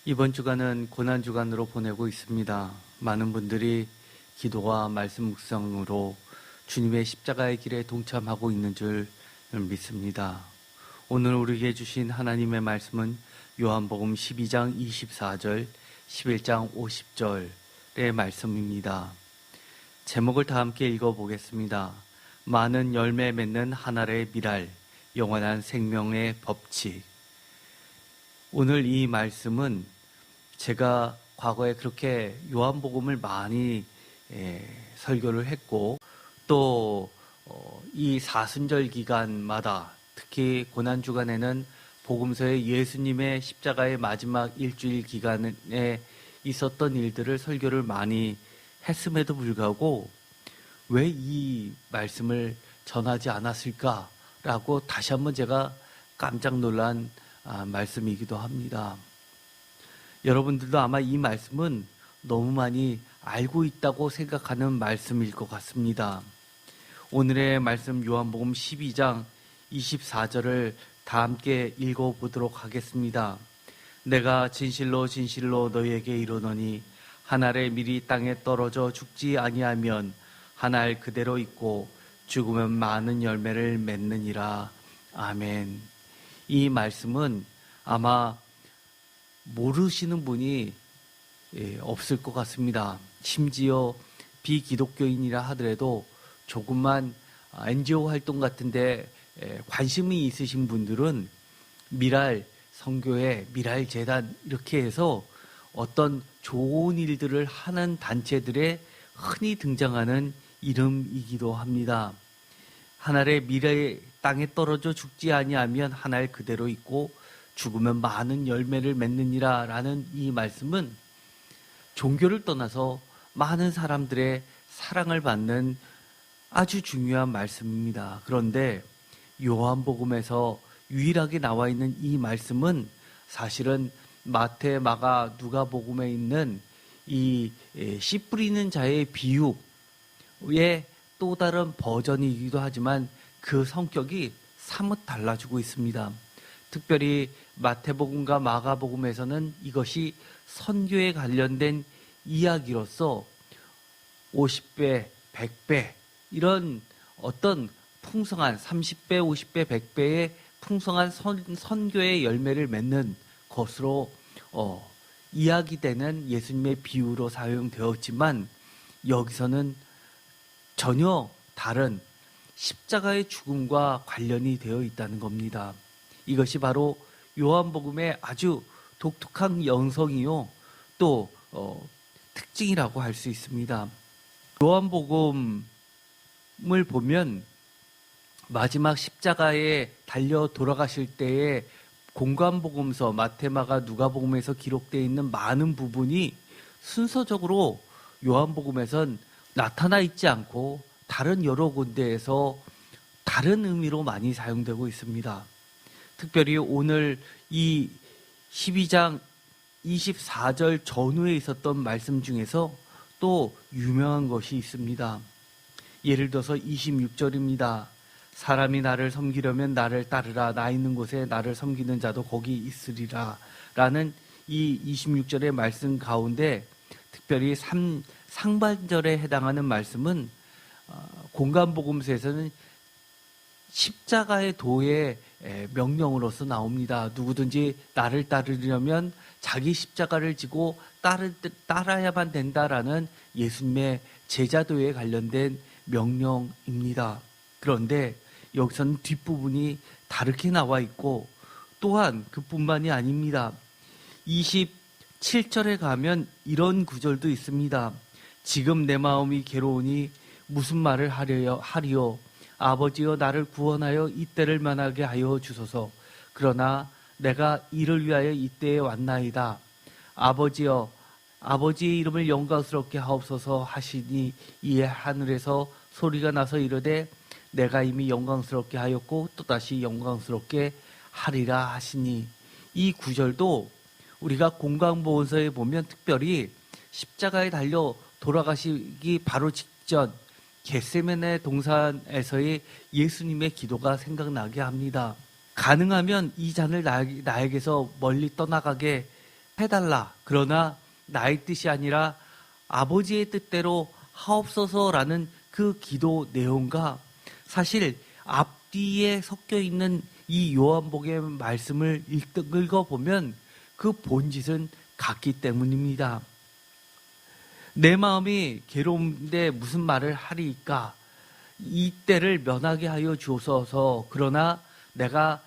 이번 주간은 고난주간으로 보내고 있습니다. 많은 분들이 기도와 말씀 묵상으로 주님의 십자가의 길에 동참하고 있는 줄 믿습니다. 오늘 우리에게 주신 하나님의 말씀은 요한복음 12장 24절, 11장 50절의 말씀입니다. 제목을 다 함께 읽어보겠습니다. 많은 열매 맺는 한 알의 밀알, 영원한 생명의 법칙. 오늘 이 말씀은 제가 과거에 그렇게 요한복음을 많이 설교를 했고 또 이 사순절 기간마다 특히 고난주간에는 복음서의 예수님의 십자가의 마지막 일주일 기간에 있었던 일들을 설교를 많이 했음에도 불구하고 왜 이 말씀을 전하지 않았을까라고 다시 한번 제가 깜짝 놀란 말씀이기도 합니다. 여러분들도 아마 이 말씀은 너무 많이 알고 있다고 생각하는 말씀일 것 같습니다. 오늘의 말씀 요한복음 12장 24절을 다 함께 읽어보도록 하겠습니다. 내가 진실로 진실로 너희에게 이르노니 한 알의 밀이 땅에 떨어져 죽지 아니하면 한 알 그대로 있고 죽으면 많은 열매를 맺느니라. 아멘. 이 말씀은 아마 모르시는 분이 없을 것 같습니다. 심지어 비기독교인이라 하더라도 조금만 NGO 활동 같은데 관심이 있으신 분들은 미랄 선교회, 미랄 재단 이렇게 해서 어떤 좋은 일들을 하는 단체들에 흔히 등장하는 이름이기도 합니다. 한 알의 밀이 땅에 떨어져 죽지 아니하면 한 알 그대로 있고 죽으면 많은 열매를 맺느니라 라는 이 말씀은 종교를 떠나서 많은 사람들의 사랑을 받는 아주 중요한 말씀입니다. 그런데 요한복음에서 유일하게 나와 있는 이 말씀은 사실은 마태, 마가, 누가복음에 있는 이 씨 뿌리는 자의 비유의 또 다른 버전이기도 하지만 그 성격이 사뭇 달라지고 있습니다. 특별히 마태복음과 마가복음에서는 이것이 선교에 관련된 이야기로서 50배, 100배 이런 어떤 풍성한 30배, 50배, 100배의 풍성한 선교의 열매를 맺는 것으로 이야기되는 예수님의 비유로 사용되었지만 여기서는 전혀 다른 십자가의 죽음과 관련이 되어 있다는 겁니다. 이것이 바로 요한복음의 아주 독특한 영성이요 또 특징이라고 할 수 있습니다. 요한복음을 보면 마지막 십자가에 달려 돌아가실 때에 공관복음서, 마태마가, 누가복음에서 기록되어 있는 많은 부분이 순서적으로 요한복음에선 나타나 있지 않고 다른 여러 군데에서 다른 의미로 많이 사용되고 있습니다. 특별히 오늘 이 12장 24절 전후에 있었던 말씀 중에서 또 유명한 것이 있습니다. 예를 들어서 26절입니다. 사람이 나를 섬기려면 나를 따르라. 나 있는 곳에 나를 섬기는 자도 거기 있으리라. 라는 이 26절의 말씀 가운데 특별히 상반절에 해당하는 말씀은 공관복음서에서는 십자가의 도의 명령으로서 나옵니다. 누구든지 나를 따르려면 자기 십자가를 지고 따라야만 된다라는 예수님의 제자도에 관련된 명령입니다. 그런데 여기서는 뒷부분이 다르게 나와 있고 또한 그뿐만이 아닙니다. 27절에 가면 이런 구절도 있습니다. 지금 내 마음이 괴로우니 무슨 말을 하리요. 아버지여 나를 구원하여 이때를 면하게 하여 주소서. 그러나 내가 이를 위하여 이때에 왔나이다. 아버지여 아버지의 이름을 영광스럽게 하옵소서 하시니 이에 하늘에서 소리가 나서 이르되 내가 이미 영광스럽게 하였고 또다시 영광스럽게 하리라 하시니 이 구절도 우리가 공관복음서에 보면 특별히 십자가에 달려 돌아가시기 바로 직전 겟세마네 동산에서의 예수님의 기도가 생각나게 합니다. 가능하면 이 잔을 나에게서 멀리 떠나가게 해달라. 그러나 나의 뜻이 아니라 아버지의 뜻대로 하옵소서라는 그 기도 내용과 사실 앞뒤에 섞여 있는 이 요한복음의 말씀을 읽어보면 그 본질은 같기 때문입니다. 내 마음이 괴로운데 무슨 말을 하리까? 이때를 면하게 하여 주옵소서. 그러나 내가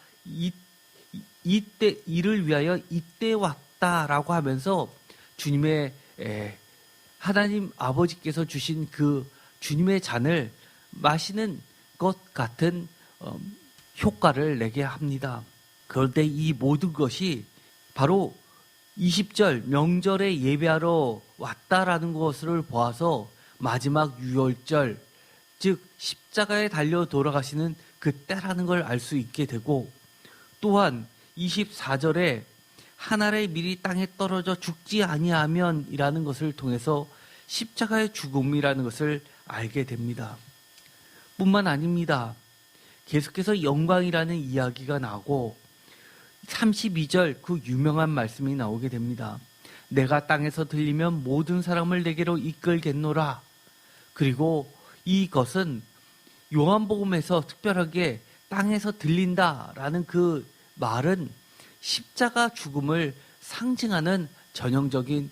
이때 이를 위하여 이때 왔다라고 하면서 주님의 하나님 아버지께서 주신 그 주님의 잔을 마시는 것 같은 효과를 내게 합니다. 그런데 이 모든 것이 바로 20절 명절에 예배하러 왔다라는 것을 보아서 마지막 유월절, 즉 십자가에 달려 돌아가시는 그 때라는 걸 알 수 있게 되고, 또한 24절에 한 알의 밀이 땅에 떨어져 죽지 아니하면 이라는 것을 통해서 십자가의 죽음이라는 것을 알게 됩니다. 뿐만 아닙니다. 계속해서 영광이라는 이야기가 나오고 32절 그 유명한 말씀이 나오게 됩니다. 내가 땅에서 들리면 모든 사람을 내게로 이끌겠노라. 그리고 이것은 요한복음에서 특별하게 땅에서 들린다라는 그 말은 십자가 죽음을 상징하는 전형적인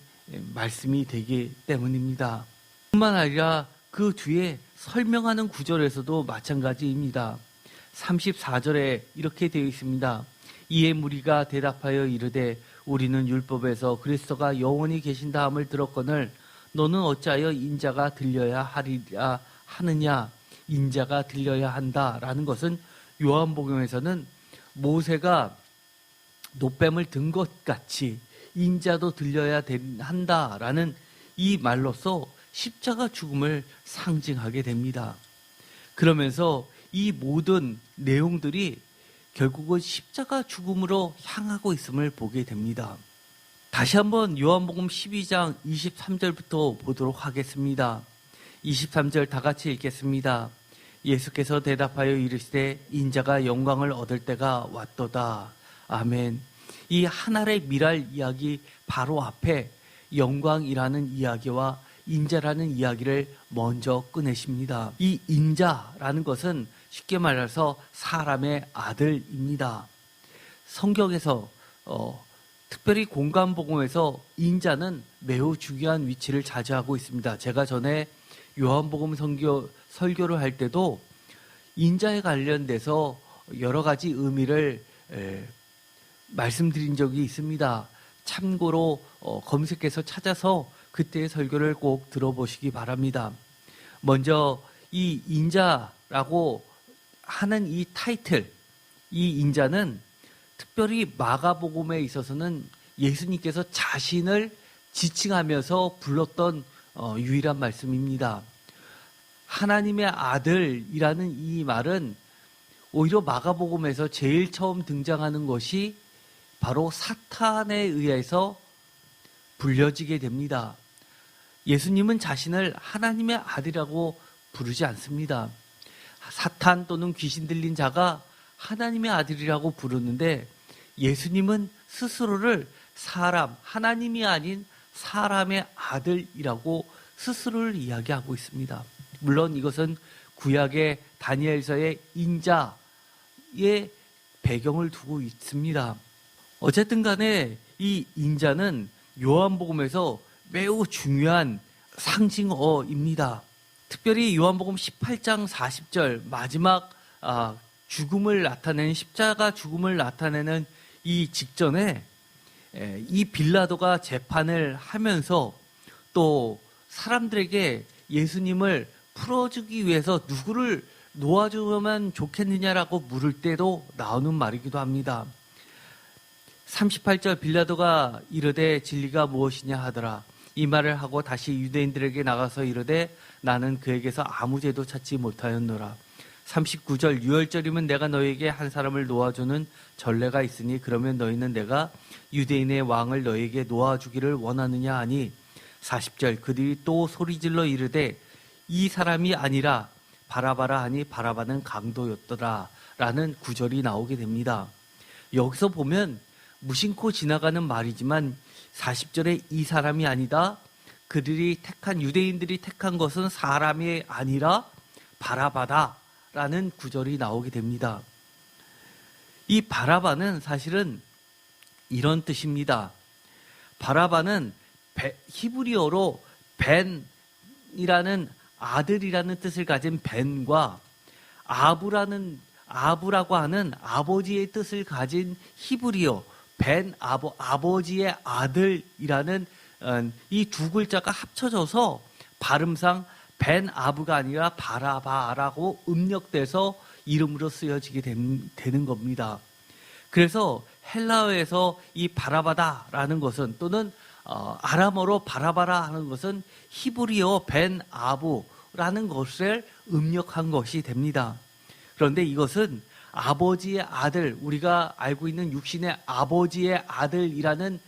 말씀이 되기 때문입니다. 뿐만 아니라 그 뒤에 설명하는 구절에서도 마찬가지입니다. 34절에 이렇게 되어 있습니다. 이에 무리가 대답하여 이르되 우리는 율법에서 그리스도가 영원히 계신다 함을 들었거늘 너는 어찌하여 인자가 들려야 하리라 하느냐. 인자가 들려야 한다라는 것은 요한복음에서는 모세가 노뱀을 든 것 같이 인자도 들려야 한다라는 이 말로서 십자가 죽음을 상징하게 됩니다. 그러면서 이 모든 내용들이 결국은 십자가 죽음으로 향하고 있음을 보게 됩니다. 다시 한번 요한복음 12장 23절부터 보도록 하겠습니다. 23절 다 같이 읽겠습니다. 예수께서 대답하여 이르시되 인자가 영광을 얻을 때가 왔도다. 아멘. 이 하늘의 미랄 이야기 바로 앞에 영광이라는 이야기와 인자라는 이야기를 먼저 꺼내십니다. 이 인자라는 것은 쉽게 말해서 사람의 아들입니다. 성경에서 특별히 공관복음에서 인자는 매우 중요한 위치를 차지하고 있습니다. 제가 전에 요한복음 설교를 할 때도 인자에 관련돼서 여러 가지 의미를 말씀드린 적이 있습니다. 참고로 검색해서 찾아서 그때의 설교를 꼭 들어보시기 바랍니다. 먼저 이 인자라고 하는 이 타이틀, 이 인자는 특별히 마가복음에 있어서는 예수님께서 자신을 지칭하면서 불렀던 유일한 말씀입니다. 하나님의 아들이라는 이 말은 오히려 마가복음에서 제일 처음 등장하는 것이 바로 사탄에 의해서 불려지게 됩니다. 예수님은 자신을 하나님의 아들이라고 부르지 않습니다. 사탄 또는 귀신 들린 자가 하나님의 아들이라고 부르는데 예수님은 스스로를 하나님이 아닌 사람의 아들이라고 스스로를 이야기하고 있습니다. 물론 이것은 구약의 다니엘서의 인자의 배경을 두고 있습니다. 어쨌든 간에 이 인자는 요한복음에서 매우 중요한 상징어입니다. 특별히 요한복음 18장 40절 마지막 죽음을 나타내는 십자가 죽음을 나타내는 이 직전에 이 빌라도가 재판을 하면서 또 사람들에게 예수님을 풀어주기 위해서 누구를 놓아주면 좋겠느냐라고 물을 때도 나오는 말이기도 합니다. 38절 빌라도가 이르되 진리가 무엇이냐 하더라. 이 말을 하고 다시 유대인들에게 나가서 이르되 나는 그에게서 아무 죄도 찾지 못하였노라. 39절 유월절이면 내가 너에게 한 사람을 놓아주는 전례가 있으니 그러면 너희는 내가 유대인의 왕을 너에게 놓아주기를 원하느냐 하니 40절 그들이 또 소리질러 이르되 이 사람이 아니라 바라바라 하니 바라바는 강도였더라 라는 구절이 나오게 됩니다. 여기서 보면 무심코 지나가는 말이지만 40절에 이 사람이 아니다. 그들이 택한 유대인들이 택한 것은 사람이 아니라 바라바다라는 구절이 나오게 됩니다. 이 바라바는 사실은 이런 뜻입니다. 바라바는 히브리어로 벤이라는 아들이라는 뜻을 가진 벤과 아부라고 하는 아버지의 뜻을 가진 히브리어 벤 아버지의 아들이라는 이 두 글자가 합쳐져서 발음상 벤 아부가 아니라 바라바라고 음력돼서 이름으로 쓰여지게 되는 겁니다. 그래서 헬라어에서 이 바라바다라는 것은 또는 아람어로 바라바라 하는 것은 히브리어 벤 아부라는 것을 음력한 것이 됩니다. 그런데 이것은 아버지의 아들, 우리가 알고 있는 육신의 아버지의 아들이라는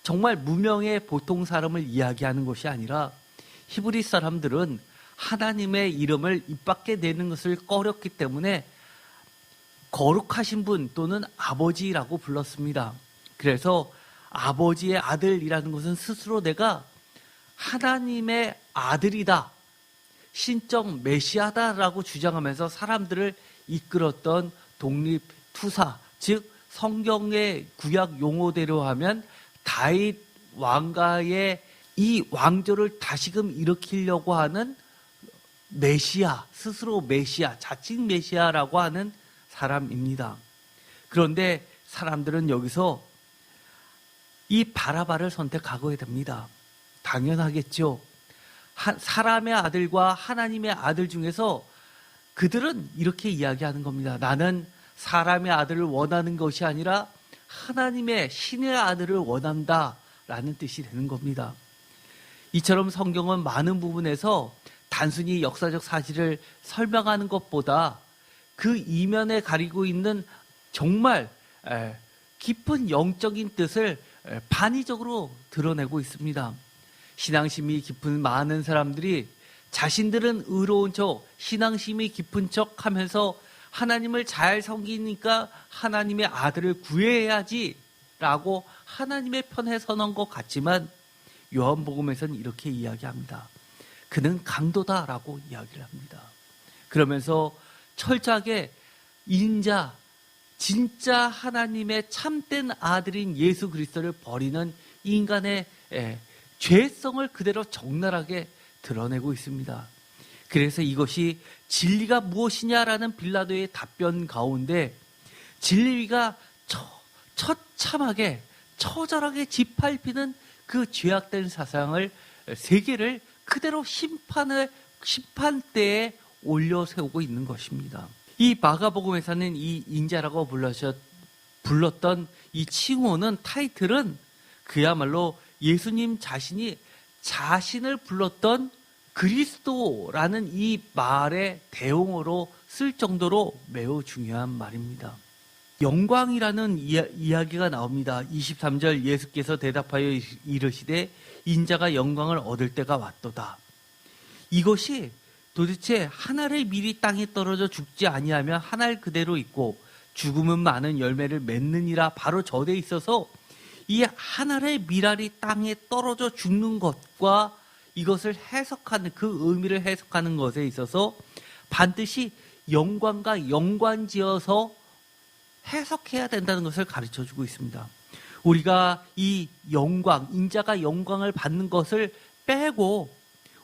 정말 무명의 보통 사람을 이야기하는 것이 아니라 히브리 사람들은 하나님의 이름을 입 밖에 내는 것을 꺼렸기 때문에 거룩하신 분 또는 아버지라고 불렀습니다. 그래서 아버지의 아들이라는 것은 스스로 내가 하나님의 아들이다, 신적 메시아다라고 주장하면서 사람들을 이끌었던 독립투사, 즉 성경의 구약 용어대로 하면 다윗 왕가의 이 왕조를 다시금 일으키려고 하는 메시아, 스스로 메시아, 자칭 메시아라고 하는 사람입니다. 그런데 사람들은 여기서 이 바라바를 선택하게 됩니다. 당연하겠죠. 사람의 아들과 하나님의 아들 중에서 그들은 이렇게 이야기하는 겁니다. 나는 사람의 아들을 원하는 것이 아니라 하나님의 신의 아들을 원한다라는 뜻이 되는 겁니다. 이처럼 성경은 많은 부분에서 단순히 역사적 사실을 설명하는 것보다 그 이면에 가리고 있는 정말 깊은 영적인 뜻을 반의적으로 드러내고 있습니다. 신앙심이 깊은 많은 사람들이 자신들은 의로운 척, 신앙심이 깊은 척 하면서 하나님을 잘 섬기니까 하나님의 아들을 구해야지 라고 하나님의 편에 서는 것 같지만 요한복음에서는 이렇게 이야기합니다. 그는 강도다라고 이야기를 합니다. 그러면서 철저하게 인자, 진짜 하나님의 참된 아들인 예수 그리스도를 버리는 인간의 죄성을 그대로 적나라하게 드러내고 있습니다. 그래서 이것이 진리가 무엇이냐라는 빌라도의 답변 가운데 진리가 처참하게 처절하게 짓밟히는 그 죄악된 사상을 세계를 그대로 심판대에 올려 세우고 있는 것입니다. 이 마가복음에서는 이 인자라고 불렀던 이 칭호는 타이틀은 그야말로 예수님 자신이 자신을 불렀던 그리스도라는 이 말의 대용어로 쓸 정도로 매우 중요한 말입니다. 영광이라는 이야기가 나옵니다. 23절 예수께서 대답하여 이르시되 인자가 영광을 얻을 때가 왔도다. 이것이 도대체 한 알의 밀이 땅에 떨어져 죽지 아니하면 한 알 그대로 있고 죽으면 많은 열매를 맺느니라 바로 저에 있어서 이 한 알의 밀알이 땅에 떨어져 죽는 것과 이것을 해석하는 그 의미를 해석하는 것에 있어서 반드시 영광과 연관지어서 해석해야 된다는 것을 가르쳐주고 있습니다. 우리가 이 영광, 인자가 영광을 받는 것을 빼고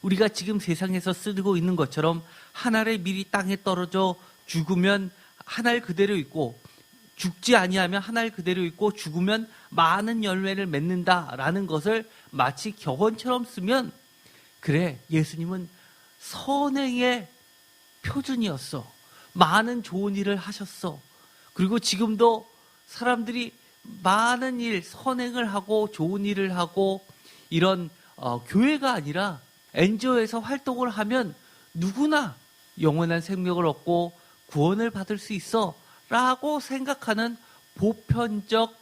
우리가 지금 세상에서 쓰고 있는 것처럼 한 알의 밀이 땅에 떨어져 죽으면 한 알 그대로 있고 죽지 아니하면 한 알 그대로 있고 죽으면 많은 열매를 맺는다라는 것을 마치 격언처럼 쓰면 그래, 예수님은 선행의 표준이었어. 많은 좋은 일을 하셨어. 그리고 지금도 사람들이 많은 일, 선행을 하고 좋은 일을 하고 이런 교회가 아니라 NGO에서 활동을 하면 누구나 영원한 생명을 얻고 구원을 받을 수 있어 라고 생각하는 보편적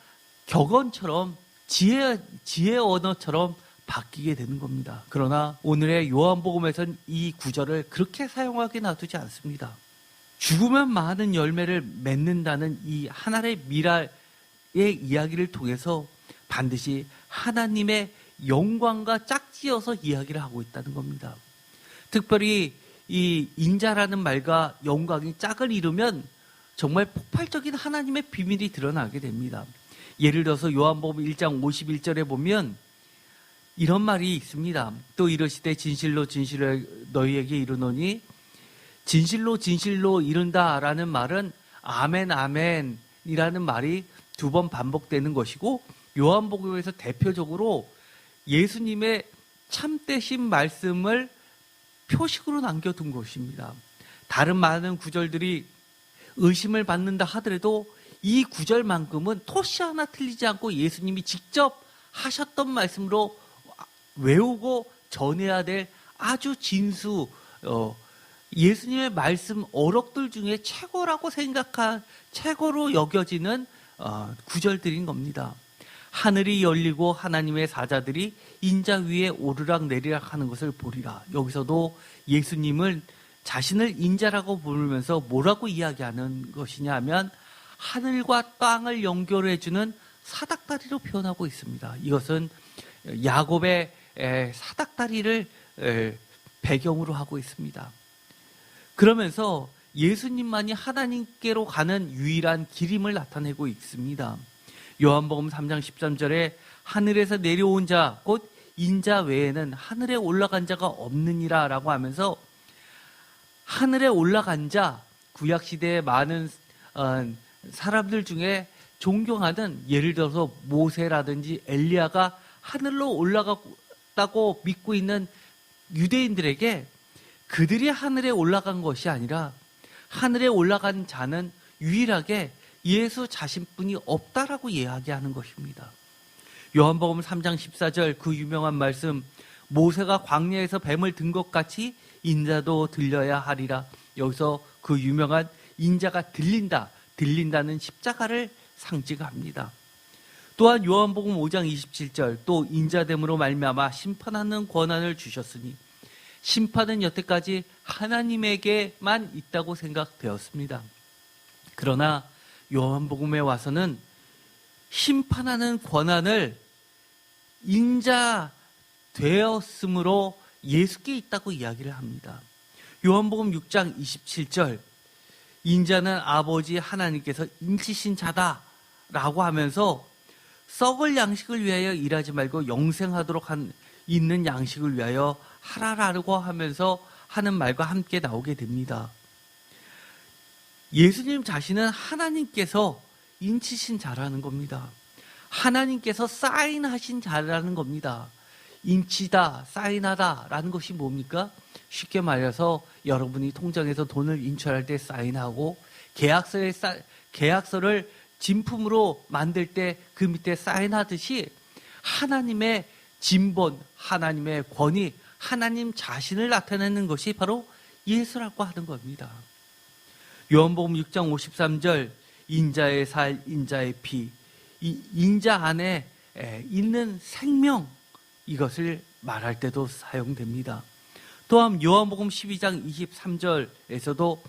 격언처럼 지혜 언어처럼 바뀌게 되는 겁니다. 그러나 오늘의 요한복음에서는 이 구절을 그렇게 사용하게 놔두지 않습니다. 죽으면 많은 열매를 맺는다는 이 하나의 미랄의 이야기를 통해서 반드시 하나님의 영광과 짝지어서 이야기를 하고 있다는 겁니다. 특별히 이 인자라는 말과 영광이 짝을 이루면 정말 폭발적인 하나님의 비밀이 드러나게 됩니다. 예를 들어서 요한복음 1장 51절에 보면 이런 말이 있습니다. 또 이르시되 진실로 진실로 너희에게 이르노니, 진실로 진실로 이른다라는 말은 아멘 아멘이라는 말이 두 번 반복되는 것이고, 요한복음에서 대표적으로 예수님의 참되신 말씀을 표식으로 남겨둔 것입니다. 다른 많은 구절들이 의심을 받는다 하더라도 이 구절만큼은 토시 하나 틀리지 않고 예수님이 직접 하셨던 말씀으로 외우고 전해야 될 아주 진수, 예수님의 말씀 어록들 중에 최고라고 최고로 여겨지는 구절들인 겁니다. 하늘이 열리고 하나님의 사자들이 인자 위에 오르락 내리락 하는 것을 보리라. 여기서도 예수님을 자신을 인자라고 부르면서 뭐라고 이야기하는 것이냐 하면 하늘과 땅을 연결해주는 사닥다리로 표현하고 있습니다. 이것은 야곱의 사닥다리를 배경으로 하고 있습니다. 그러면서 예수님만이 하나님께로 가는 유일한 길임을 나타내고 있습니다. 요한복음 3장 13절에 하늘에서 내려온 자 곧 인자 외에는 하늘에 올라간 자가 없느니라 라고 하면서 하늘에 올라간 자, 구약시대의 많은 사람들 중에 존경하는, 예를 들어서 모세라든지 엘리야가 하늘로 올라갔다고 믿고 있는 유대인들에게 그들이 하늘에 올라간 것이 아니라 하늘에 올라간 자는 유일하게 예수 자신뿐이 없다라고 이야기하는 것입니다. 요한복음 3장 14절 그 유명한 말씀, 모세가 광야에서 뱀을 든 것 같이 인자도 들려야 하리라. 여기서 그 유명한 인자가 들린다는 십자가를 상징합니다. 또한 요한복음 5장 27절 또 인자됨으로 말미암아 심판하는 권한을 주셨으니, 심판은 여태까지 하나님에게만 있다고 생각되었습니다. 그러나 요한복음에 와서는 심판하는 권한을 인자 되었으므로 예수께 있다고 이야기를 합니다. 요한복음 6장 27절 인자는 아버지 하나님께서 인치신 자다라고 하면서 썩을 양식을 위하여 일하지 말고 영생하도록 있는 양식을 위하여 하라라고 하면서 하는 말과 함께 나오게 됩니다. 예수님 자신은 하나님께서 인치신 자라는 겁니다. 하나님께서 사인하신 자라는 겁니다. 인치다, 사인하다라는 것이 뭡니까? 쉽게 말해서 여러분이 통장에서 돈을 인출할 때 사인하고 계약서를 진품으로 만들 때 그 밑에 사인하듯이 하나님의 진본, 하나님의 권위, 하나님 자신을 나타내는 것이 바로 예수라고 하는 겁니다. 요한복음 6장 53절 인자의 살, 인자의 피, 이 인자 안에 있는 생명, 이것을 말할 때도 사용됩니다. 또한 요한복음 12장 23절에서도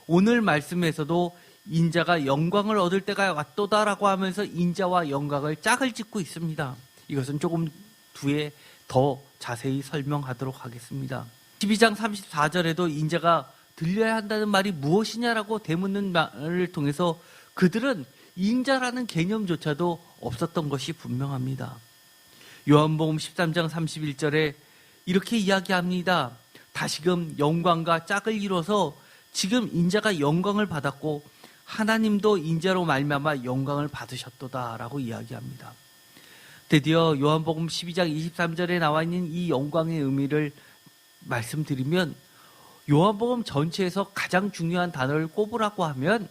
오늘 말씀에서도 인자가 영광을 얻을 때가 왔도다라고 하면서 인자와 영광을 짝을 짓고 있습니다. 이것은 조금 뒤에 더 자세히 설명하도록 하겠습니다. 12장 34절에도 인자가 들려야 한다는 말이 무엇이냐라고 되묻는 말을 통해서 그들은 인자라는 개념조차도 없었던 것이 분명합니다. 요한복음 13장 31절에 이렇게 이야기합니다. 다시금 영광과 짝을 이뤄서 지금 인자가 영광을 받았고 하나님도 인자로 말미암아 영광을 받으셨도다라고 이야기합니다. 드디어 요한복음 12장 23절에 나와 있는 이 영광의 의미를 말씀드리면, 요한복음 전체에서 가장 중요한 단어를 꼽으라고 하면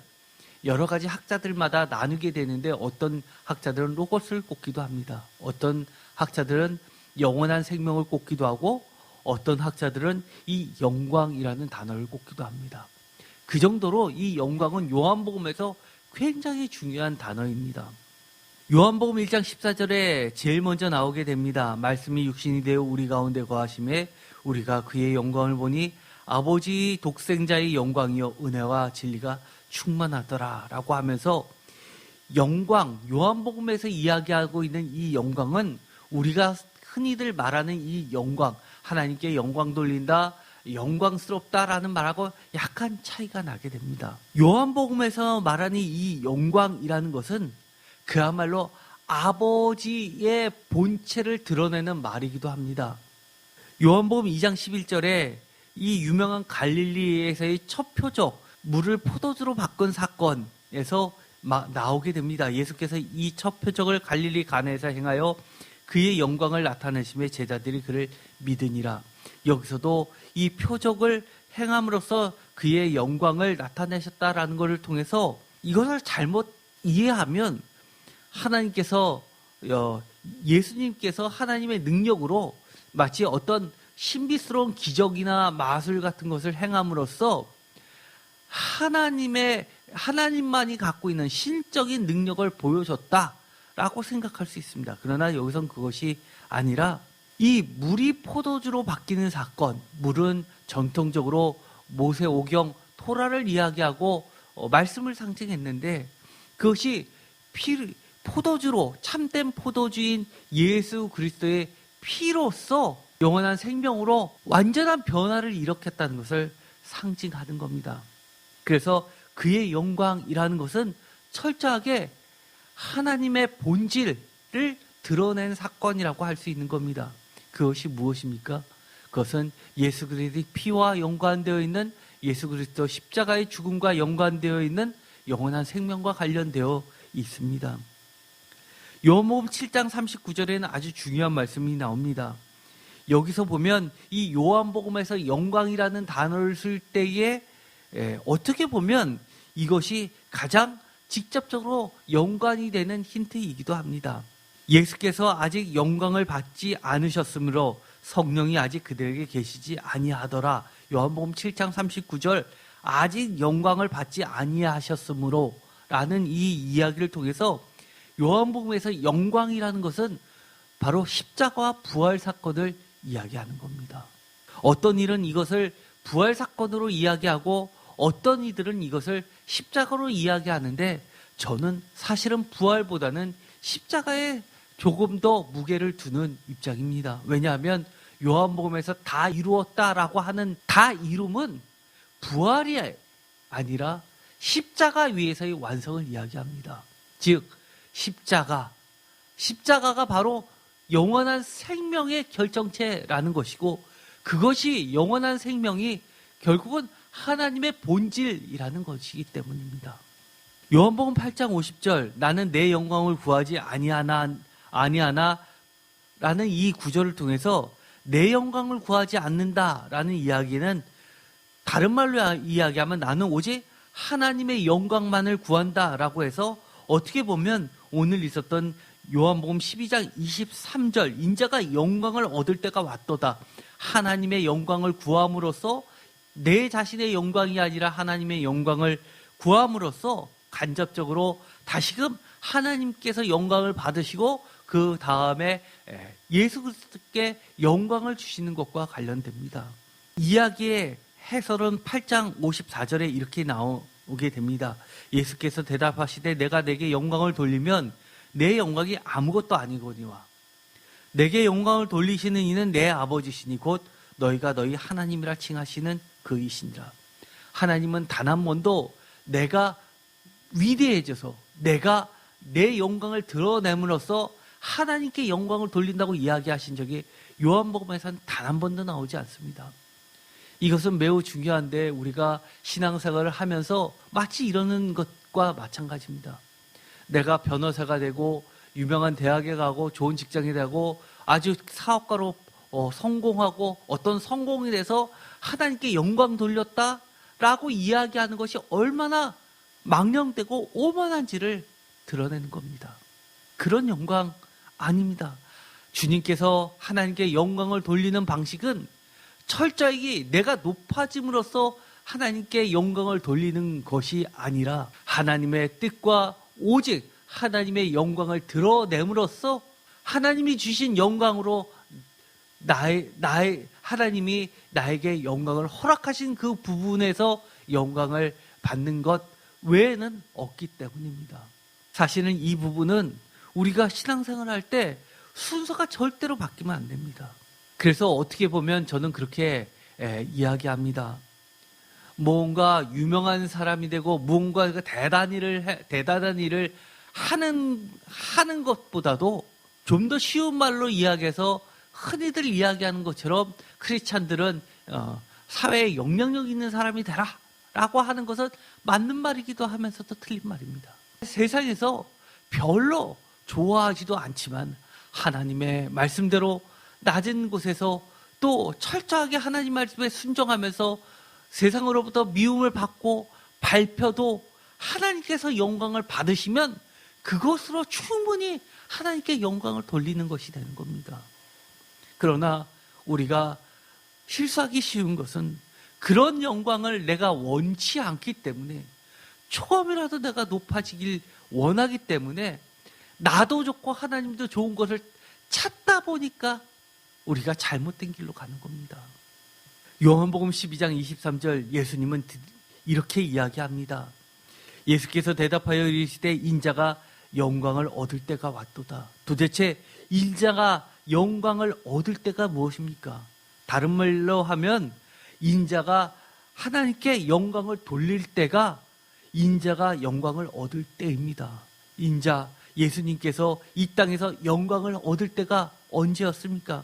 여러 가지 학자들마다 나누게 되는데, 어떤 학자들은 로고스를 꼽기도 합니다. 어떤 학자들은 영원한 생명을 꼽기도 하고, 어떤 학자들은 이 영광이라는 단어를 꼽기도 합니다. 그 정도로 이 영광은 요한복음에서 굉장히 중요한 단어입니다. 요한복음 1장 14절에 제일 먼저 나오게 됩니다. 말씀이 육신이 되어 우리 가운데 거하심에 우리가 그의 영광을 보니 아버지 독생자의 영광이요 은혜와 진리가 충만하더라 라고 하면서 영광, 요한복음에서 이야기하고 있는 이 영광은 우리가 흔히들 말하는 이 영광, 하나님께 영광 돌린다, 영광스럽다라는 말하고 약간 차이가 나게 됩니다. 요한복음에서 말하는 이 영광이라는 것은 그야말로 아버지의 본체를 드러내는 말이기도 합니다. 요한복음 2장 11절에 이 유명한 갈릴리에서의 첫 표적, 물을 포도주로 바꾼 사건에서 나오게 됩니다. 예수께서 이 첫 표적을 갈릴리 가나에서 행하여 그의 영광을 나타내심에 제자들이 그를 믿으니라. 여기서도 이 표적을 행함으로써 그의 영광을 나타내셨다라는 것을 통해서 이것을 잘못 이해하면 하나님께서 예수님께서 하나님의 능력으로 마치 어떤 신비스러운 기적이나 마술 같은 것을 행함으로써 하나님만이 갖고 있는 신적인 능력을 보여줬다라고 생각할 수 있습니다. 그러나 여기선 그것이 아니라 이 물이 포도주로 바뀌는 사건, 물은 전통적으로 모세오경 토라를 이야기하고 말씀을 상징했는데 그것이 포도주로 참된 포도주인 예수 그리스도의 피로써 영원한 생명으로 완전한 변화를 일으켰다는 것을 상징하는 겁니다. 그래서 그의 영광이라는 것은 철저하게 하나님의 본질을 드러낸 사건이라고 할 수 있는 겁니다. 그것이 무엇입니까? 그것은 예수 그리스도의 피와 연관되어 있는 예수 그리스도 십자가의 죽음과 연관되어 있는 영원한 생명과 관련되어 있습니다. 요한복음 7장 39절에는 아주 중요한 말씀이 나옵니다. 여기서 보면 이 요한복음에서 영광이라는 단어를 쓸 때에 어떻게 보면 이것이 가장 직접적으로 연관이 되는 힌트이기도 합니다. 예수께서 아직 영광을 받지 않으셨으므로 성령이 아직 그들에게 계시지 아니하더라. 요한복음 7장 39절 아직 영광을 받지 아니하셨으므로 라는 이 이야기를 통해서 요한복음에서 영광이라는 것은 바로 십자가와 부활 사건을 이야기하는 겁니다. 어떤 일은 이것을 부활 사건으로 이야기하고 어떤 이들은 이것을 십자가로 이야기하는데 저는 사실은 부활보다는 십자가에 조금 더 무게를 두는 입장입니다. 왜냐하면 요한복음에서 다 이루었다라고 하는 다 이룸은 부활이 아니라 십자가 위에서의 완성을 이야기합니다. 즉 십자가가 바로 영원한 생명의 결정체라는 것이고 그것이 영원한 생명이 결국은 하나님의 본질이라는 것이기 때문입니다. 요한복음 8장 50절 나는 내 영광을 구하지 아니하나 라는 이 구절을 통해서 내 영광을 구하지 않는다라는 이야기는 다른 말로 이야기하면 나는 오직 하나님의 영광만을 구한다라고 해서 어떻게 보면 오늘 있었던 요한복음 12장 23절 인자가 영광을 얻을 때가 왔도다. 하나님의 영광을 구함으로써 내 자신의 영광이 아니라 하나님의 영광을 구함으로써 간접적으로 다시금 하나님께서 영광을 받으시고 그 다음에 예수 그리스도께 영광을 주시는 것과 관련됩니다. 이야기의 해설은 8장 54절에 이렇게 나오게 됩니다. 예수께서 대답하시되 내가 내게 영광을 돌리면 내 영광이 아무것도 아니거니와 내게 영광을 돌리시는 이는 내 아버지시니 곧 너희가 너희 하나님이라 칭하시는 그이시니라. 하나님은 단 한 번도 내가 위대해져서 내가 내 영광을 드러냄으로써 하나님께 영광을 돌린다고 이야기하신 적이 요한복음에서는 단 한 번도 나오지 않습니다. 이것은 매우 중요한데 우리가 신앙생활을 하면서 마치 이러는 것과 마찬가지입니다. 내가 변호사가 되고 유명한 대학에 가고 좋은 직장에 되고 아주 사업가로 성공하고 어떤 성공이 돼서 하나님께 영광 돌렸다라고 이야기하는 것이 얼마나 망령되고 오만한지를 드러내는 겁니다. 그런 영광 아닙니다. 주님께서 하나님께 영광을 돌리는 방식은 철저히 내가 높아짐으로써 하나님께 영광을 돌리는 것이 아니라 하나님의 뜻과 오직 하나님의 영광을 드러냄으로써 하나님이 주신 영광으로 하나님이 나에게 영광을 허락하신 그 부분에서 영광을 받는 것 외에는 없기 때문입니다. 사실은 이 부분은 우리가 신앙생활 할 때 순서가 절대로 바뀌면 안 됩니다. 그래서 어떻게 보면 저는 그렇게 이야기합니다. 뭔가 유명한 사람이 되고 무언가 대단한 일을 하는 것보다도 좀 더 쉬운 말로 이야기해서 흔히들 이야기하는 것처럼 크리스찬들은 사회에 영향력 있는 사람이 되라 라고 하는 것은 맞는 말이기도 하면서도 틀린 말입니다. 세상에서 별로 좋아하지도 않지만 하나님의 말씀대로 낮은 곳에서 또 철저하게 하나님 말씀에 순종하면서 세상으로부터 미움을 받고 발표도 하나님께서 영광을 받으시면 그것으로 충분히 하나님께 영광을 돌리는 것이 되는 겁니다. 그러나 우리가 실수하기 쉬운 것은 그런 영광을 내가 원치 않기 때문에 조금이라도 내가 높아지길 원하기 때문에 나도 좋고 하나님도 좋은 것을 찾다 보니까 우리가 잘못된 길로 가는 겁니다. 요한복음 12장 23절 예수님은 이렇게 이야기합니다. 예수께서 대답하여 이르시되 인자가 영광을 얻을 때가 왔도다. 도대체 인자가 영광을 얻을 때가 무엇입니까? 다른 말로 하면 인자가 하나님께 영광을 돌릴 때가 인자가 영광을 얻을 때입니다. 인자 예수님께서 이 땅에서 영광을 얻을 때가 언제였습니까?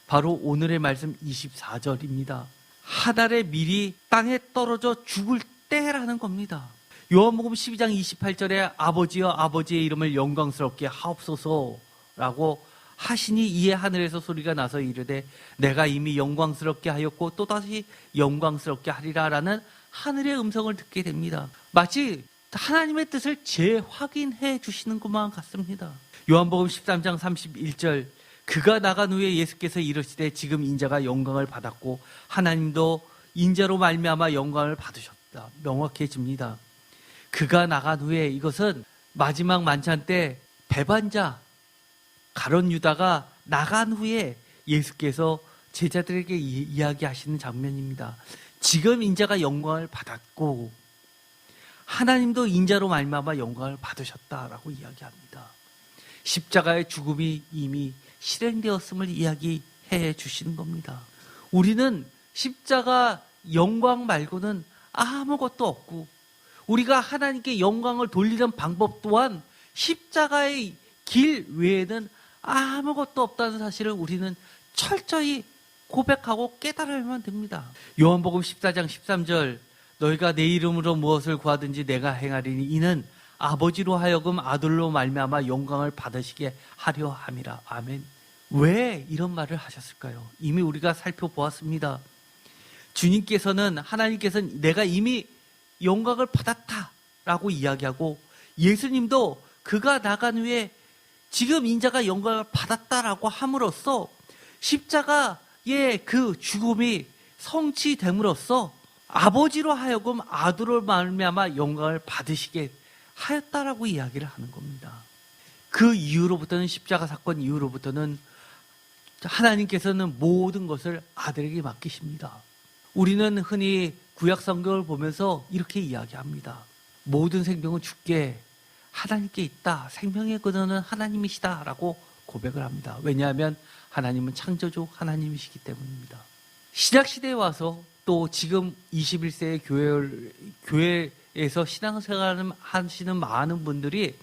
바로 오늘의 말씀 24절입니다. 하늘의 밀이 땅에 떨어져 죽을 때라는 겁니다. 요한복음 12장 28절에 아버지여 아버지의 이름을 영광스럽게 하옵소서라고 하시니 이에 하늘에서 소리가 나서 이르되 내가 이미 영광스럽게 하였고 또다시 영광스럽게 하리라라는 하늘의 음성을 듣게 됩니다. 마치 하나님의 뜻을 재확인해 주시는 것만 같습니다. 요한복음 13장 31절 그가 나간 후에 예수께서 이르시되 지금 인자가 영광을 받았고 하나님도 인자로 말미암아 영광을 받으셨다. 명확해집니다. 그가 나간 후에 이것은 마지막 만찬 때 배반자 가룟 유다가 나간 후에 예수께서 제자들에게 이야기하시는 장면입니다. 지금 인자가 영광을 받았고 하나님도 인자로 말미암아 영광을 받으셨다라고 이야기합니다. 십자가의 죽음이 이미 실행되었음을 이야기해 주시는 겁니다. 우리는 십자가 영광 말고는 아무것도 없고 우리가 하나님께 영광을 돌리는 방법 또한 십자가의 길 외에는 아무것도 없다는 사실을 우리는 철저히 고백하고 깨달으면 됩니다. 요한복음 14장 13절 너희가 내 이름으로 무엇을 구하든지 내가 행하리니 이는 아버지로 하여금 아들로 말미암아 영광을 받으시게 하려 함이라. 아멘. 왜 이런 말을 하셨을까요? 이미 우리가 살펴보았습니다. 주님께서는 하나님께서는 내가 이미 영광을 받았다라고 이야기하고 예수님도 그가 나간 후에 지금 인자가 영광을 받았다라고 함으로써 십자가의 그 죽음이 성취됨으로써 아버지로 하여금 아들로 말미암아 영광을 받으시게 하였다라고 이야기를 하는 겁니다. 그 이후로부터는 십자가 사건 이후로부터는 하나님께서는 모든 것을 아들에게 맡기십니다. 우리는 흔히 구약 성경을 보면서 이렇게 이야기합니다. 모든 생명은 주께 하나님께 있다. 생명의 근원은 하나님이시다 라고 고백을 합니다. 왜냐하면 하나님은 창조주 하나님이시기 때문입니다. 신약시대에 와서 또 지금 21세의 교회에서 신앙생활을 하시는 많은 분들이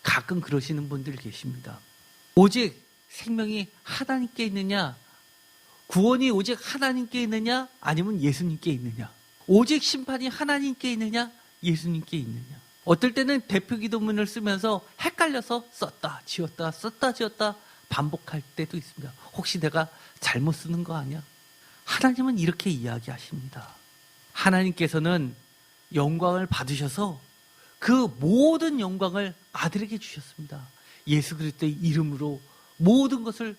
가끔 그러시는 분들이 계십니다. 오직 생명이 하나님께 있느냐, 구원이 오직 하나님께 있느냐, 아니면 예수님께 있느냐, 오직 심판이 하나님께 있느냐, 예수님께 있느냐. 어떨 때는 대표 기도문을 쓰면서 헷갈려서 썼다 지웠다 썼다 지웠다 반복할 때도 있습니다. 혹시 내가 잘못 쓰는 거 아니야? 하나님은 이렇게 이야기하십니다. 하나님께서는 영광을 받으셔서 그 모든 영광을 아들에게 주셨습니다. 예수 그리스도의 이름으로 모든 것을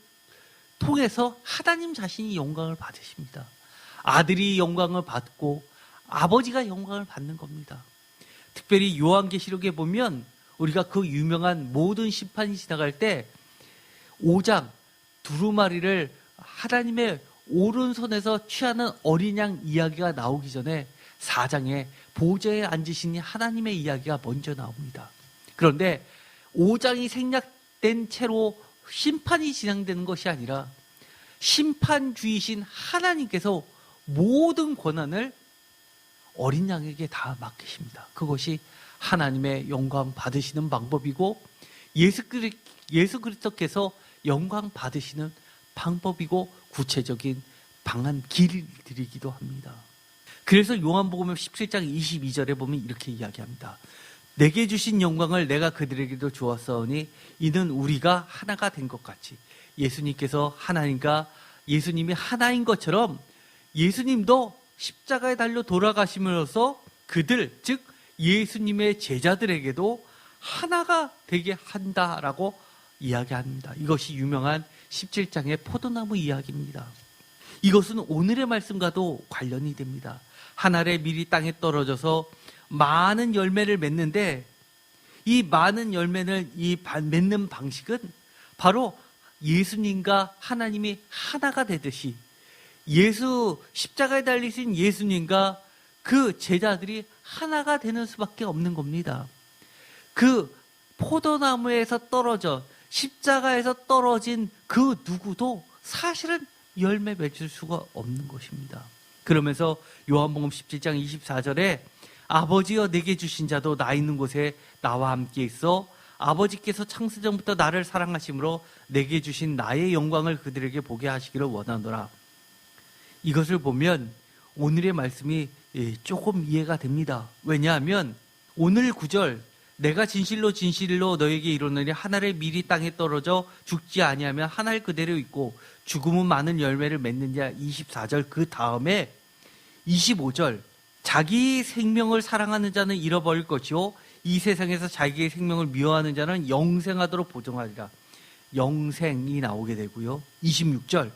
통해서 하나님 자신이 영광을 받으십니다. 아들이 영광을 받고 아버지가 영광을 받는 겁니다. 특별히 요한계시록에 보면 우리가 그 유명한 모든 심판이 지나갈 때 5장 두루마리를 하나님의 오른손에서 취하는 어린 양 이야기가 나오기 전에 4장에 보좌에 앉으신 하나님의 이야기가 먼저 나옵니다. 그런데 5장이 생략된 채로 심판이 진행되는 것이 아니라 심판주이신 하나님께서 모든 권한을 어린 양에게 다 맡기십니다. 그것이 하나님의 영광 받으시는 방법이고 예수 그리스도께서 영광 받으시는 방법이고 구체적인 방한 길들이기도 합니다. 그래서 요한복음 17장 22절에 보면 이렇게 이야기합니다. 내게 주신 영광을 내가 그들에게도 주었사오니 이는 우리가 하나가 된 것 같이 예수님께서 하나님과 예수님이 하나인 것처럼 예수님도 십자가에 달려 돌아가심으로써 그들 즉 예수님의 제자들에게도 하나가 되게 한다라고 이야기합니다. 이것이 유명한 17장의 포도나무 이야기입니다. 이것은 오늘의 말씀과도 관련이 됩니다. 한 알의 밀이 땅에 떨어져서 많은 열매를 맺는데 이 많은 열매를 맺는 방식은 바로 예수님과 하나님이 하나가 되듯이 십자가에 달리신 예수님과 그 제자들이 하나가 되는 수밖에 없는 겁니다. 그 포도나무에서 떨어져 십자가에서 떨어진 그 누구도 사실은 열매 맺을 수가 없는 것입니다. 그러면서 요한복음 17장 24절에 아버지여 내게 주신 자도 나 있는 곳에 나와 함께 있어 아버지께서 창세전부터 나를 사랑하심으로 내게 주신 나의 영광을 그들에게 보게 하시기를 원하노라. 이것을 보면 오늘의 말씀이 조금 이해가 됩니다. 왜냐하면 오늘 9절 내가 진실로 진실로 너에게 이르노니 한 알의 밀이 땅에 떨어져 죽지 아니하면 한 알 그대로 있고 죽음은 많은 열매를 맺는 자 24절 그 다음에 25절 자기 생명을 사랑하는 자는 잃어버릴 것이요 이 세상에서 자기의 생명을 미워하는 자는 영생하도록 보존하리라. 영생이 나오게 되고요. 26절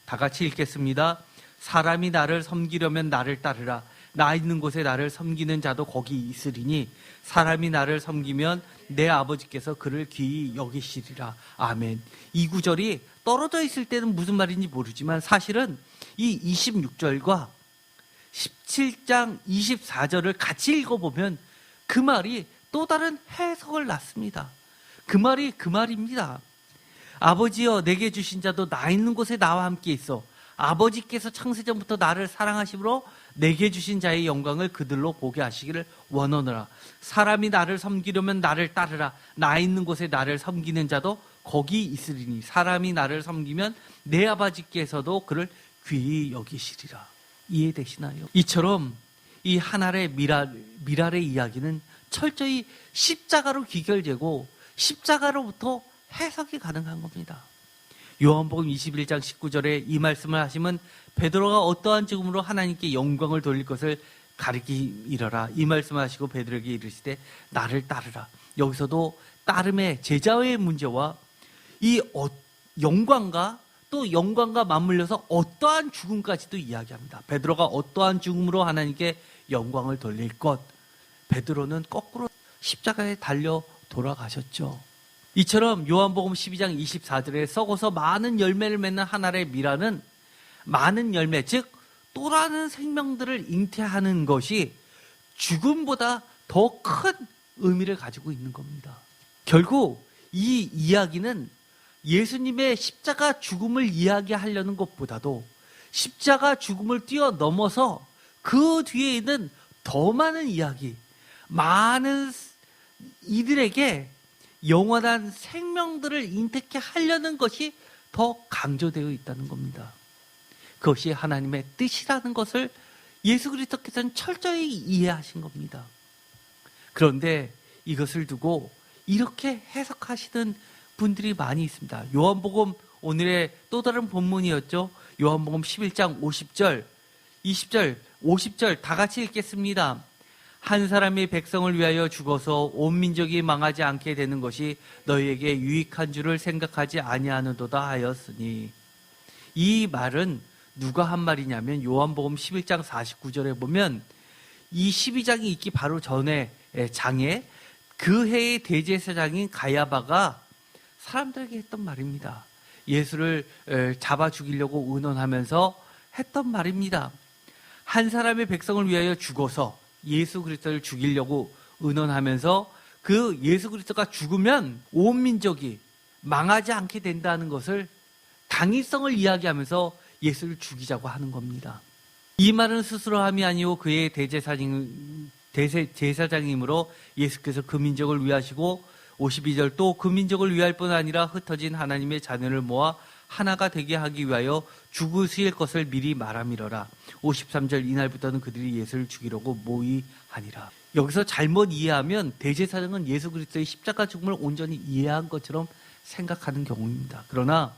다 같이 읽겠습니다. 사람이 나를 섬기려면 나를 따르라. 나 있는 곳에 나를 섬기는 자도 거기 있으리니 사람이 나를 섬기면 내 아버지께서 그를 귀히 여기시리라. 아멘. 이 구절이 떨어져 있을 때는 무슨 말인지 모르지만 사실은 이 26절과 17장 24절을 같이 읽어보면 그 말이 또 다른 해석을 낳습니다. 그 말이 그 말입니다. 아버지여 내게 주신 자도 나 있는 곳에 나와 함께 있어 아버지께서 창세전부터 나를 사랑하심으로 내게 주신 자의 영광을 그들로 보게 하시기를 원하노라. 사람이 나를 섬기려면 나를 따르라. 나 있는 곳에 나를 섬기는 자도 거기 있으리니 사람이 나를 섬기면 내 아버지께서도 그를 귀히 여기시리라. 이해되시나요? 이처럼 이 하나의 미랄의 이야기는 철저히 십자가로 귀결되고 십자가로부터 해석이 가능한 겁니다. 요한복음 21장 19절에 이 말씀을 하시면 베드로가 어떠한 죽음으로 하나님께 영광을 돌릴 것을 가리키리라. 이 말씀을 하시고 베드로에게 이르시되 나를 따르라. 여기서도 따름의 제자의 문제와 이 영광과 또 영광과 맞물려서 어떠한 죽음까지도 이야기합니다. 베드로가 어떠한 죽음으로 하나님께 영광을 돌릴 것. 베드로는 거꾸로 십자가에 달려 돌아가셨죠. 이처럼 요한복음 12장 24절에 썩어서 많은 열매를 맺는 한 알의 미라는 많은 열매, 즉 또라는 생명들을 잉태하는 것이 죽음보다 더 큰 의미를 가지고 있는 겁니다. 결국 이 이야기는 예수님의 십자가 죽음을 이야기하려는 것보다도 십자가 죽음을 뛰어넘어서 그 뒤에 있는 더 많은 이야기, 많은 이들에게 영원한 생명들을 잉태케 하려는 것이 더 강조되어 있다는 겁니다. 그것이 하나님의 뜻이라는 것을 예수 그리스도께서는 철저히 이해하신 겁니다. 그런데 이것을 두고 이렇게 해석하시는 분들이 많이 있습니다. 요한복음 오늘의 또 다른 본문이었죠. 요한복음 11장 50절, 20절, 50절 다 같이 읽겠습니다. 한 사람이 백성을 위하여 죽어서 온 민족이 망하지 않게 되는 것이 너희에게 유익한 줄을 생각하지 아니하는도다 하였으니. 이 말은 누가 한 말이냐면 요한복음 11장 49절에 보면 이 12장이 있기 바로 전에 장에 그 해의 대제사장인 가야바가 사람들에게 했던 말입니다. 예수를 잡아 죽이려고 의논하면서 했던 말입니다. 한 사람의 백성을 위하여 죽어서 예수 그리스도를 죽이려고 의논하면서 그 예수 그리스도가 죽으면 온 민족이 망하지 않게 된다는 것을 당위성을 이야기하면서 예수를 죽이자고 하는 겁니다. 이 말은 스스로 함이 아니오 그의 제사장이므로 예수께서 그 민족을 위하시고 52절 또 그 민족을 위할 뿐 아니라 흩어진 하나님의 자녀를 모아 하나가 되게 하기 위하여 죽으실 것을 미리 말함이러라. 53절 이날부터는 그들이 예수를 죽이려고 모의하니라. 여기서 잘못 이해하면 대제사장은 예수 그리스도의 십자가 죽음을 온전히 이해한 것처럼 생각하는 경우입니다. 그러나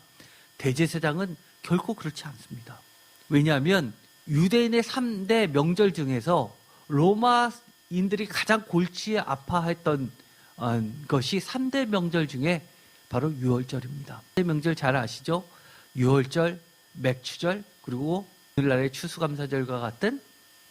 대제사장은 결코 그렇지 않습니다. 왜냐하면 유대인의 3대 명절 중에서 로마인들이 가장 골치에 아파했던 것이 3대 명절 중에 바로 유월절입니다. 3대 명절 잘 아시죠? 유월절, 맥추절, 그리고 오늘날의 추수감사절과 같은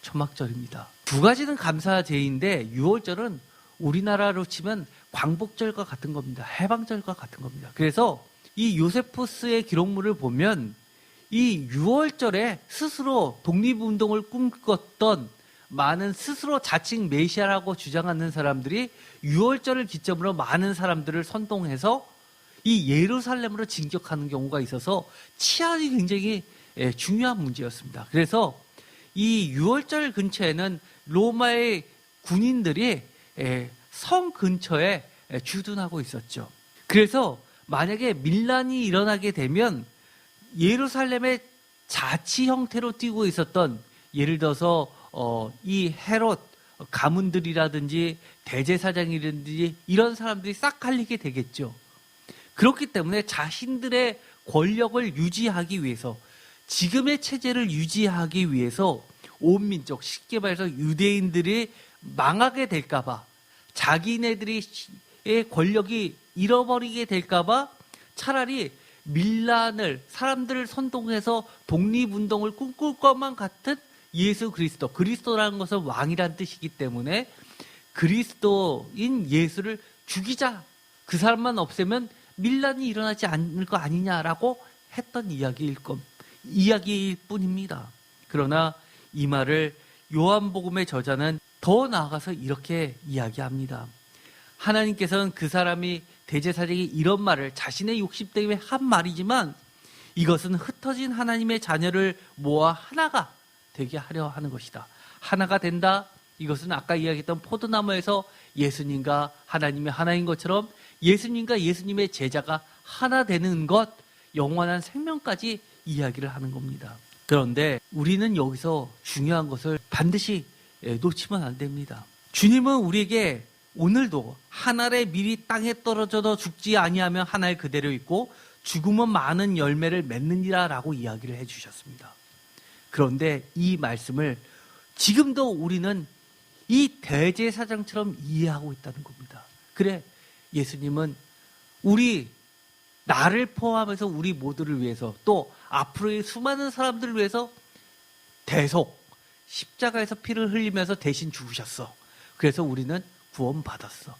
초막절입니다. 두 가지는 감사제인데 유월절은 우리나라로 치면 광복절과 같은 겁니다. 해방절과 같은 겁니다. 그래서 이 요세푸스의 기록물을 보면 이 유월절에 스스로 독립운동을 꿈꿨던 많은 스스로 자칭 메시아라고 주장하는 사람들이 유월절을 기점으로 많은 사람들을 선동해서 이 예루살렘으로 진격하는 경우가 있어서 치안이 굉장히 중요한 문제였습니다. 그래서 이 유월절 근처에는 로마의 군인들이 성 근처에 주둔하고 있었죠. 그래서 만약에 밀란이 일어나게 되면 예루살렘의 자치 형태로 띄고 있었던 예를 들어서 이 헤롯 가문들이라든지 대제사장이라든지 이런 사람들이 싹 갈리게 되겠죠. 그렇기 때문에 자신들의 권력을 유지하기 위해서 지금의 체제를 유지하기 위해서 온 민족 쉽게 말해서 유대인들이 망하게 될까봐 자기네들의 권력이 잃어버리게 될까봐 차라리 밀란을 사람들을 선동해서 독립운동을 꿈꿀 것만 같은 예수 그리스도, 그리스도라는 것은 왕이란 뜻이기 때문에 그리스도인 예수를 죽이자, 그 사람만 없애면 밀란이 일어나지 않을 거 아니냐라고 했던 이야기일 뿐입니다. 그러나 이 말을 요한복음의 저자는 더 나아가서 이렇게 이야기합니다. 하나님께서는 그 사람이 대제사장이 이런 말을 자신의 욕심 때문에 한 말이지만 이것은 흩어진 하나님의 자녀를 모아 하나가 되게 하려 하는 것이다. 하나가 된다. 이것은 아까 이야기했던 포도나무에서 예수님과 하나님의 하나인 것처럼 예수님과 예수님의 제자가 하나 되는 것, 영원한 생명까지 이야기를 하는 겁니다. 그런데 우리는 여기서 중요한 것을 반드시 놓치면 안 됩니다. 주님은 우리에게 오늘도 한 알의 밀이 땅에 떨어져도 죽지 아니하면 한 알 그대로 있고 죽으면 많은 열매를 맺느니라 라고 이야기를 해주셨습니다. 그런데 이 말씀을 지금도 우리는 이 대제사장처럼 이해하고 있다는 겁니다. 그래, 예수님은 나를 포함해서 우리 모두를 위해서 또 앞으로의 수많은 사람들을 위해서 대속 십자가에서 피를 흘리면서 대신 죽으셨어. 그래서 우리는 구원받았어.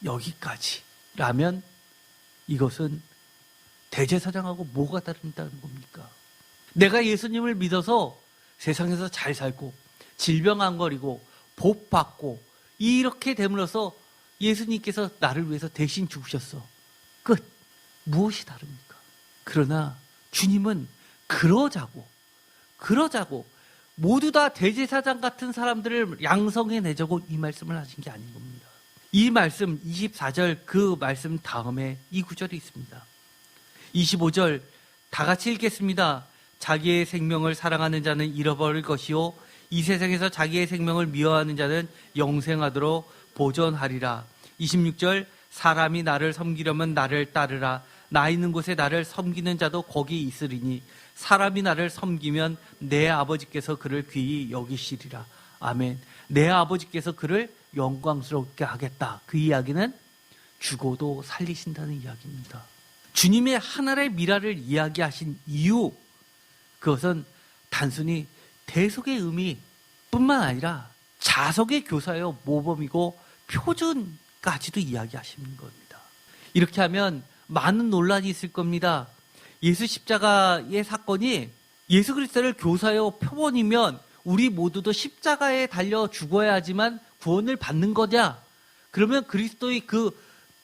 여기까지라면 이것은 대제사장하고 뭐가 다른다는 겁니까? 내가 예수님을 믿어서 세상에서 잘 살고 질병 안 걸리고 복 받고 이렇게 됨으로써 예수님께서 나를 위해서 대신 죽으셨어. 끝. 무엇이 다릅니까? 그러나 주님은 그러자고 모두 다 대제사장 같은 사람들을 양성해내자고 이 말씀을 하신 게 아닌 겁니다. 이 말씀 24절 그 말씀 다음에 이 구절이 있습니다. 25절 다 같이 읽겠습니다. 자기의 생명을 사랑하는 자는 잃어버릴 것이요 이 세상에서 자기의 생명을 미워하는 자는 영생하도록 보존하리라. 26절 사람이 나를 섬기려면 나를 따르라. 나 있는 곳에 나를 섬기는 자도 거기 있으리니 사람이 나를 섬기면 내 아버지께서 그를 귀히 여기시리라. 아멘. 내 아버지께서 그를 영광스럽게 하겠다. 그 이야기는 죽어도 살리신다는 이야기입니다. 주님의 하늘의 미라를 이야기하신 이유, 그것은 단순히 대속의 의미 뿐만 아니라 자석의 교사요 모범이고 표준까지도 이야기하시는 겁니다. 이렇게 하면 많은 논란이 있을 겁니다. 예수 십자가의 사건이 예수 그리스도를 교사요 표본이면 우리 모두도 십자가에 달려 죽어야 하지만 구원을 받는 거냐? 그러면 그리스도의 그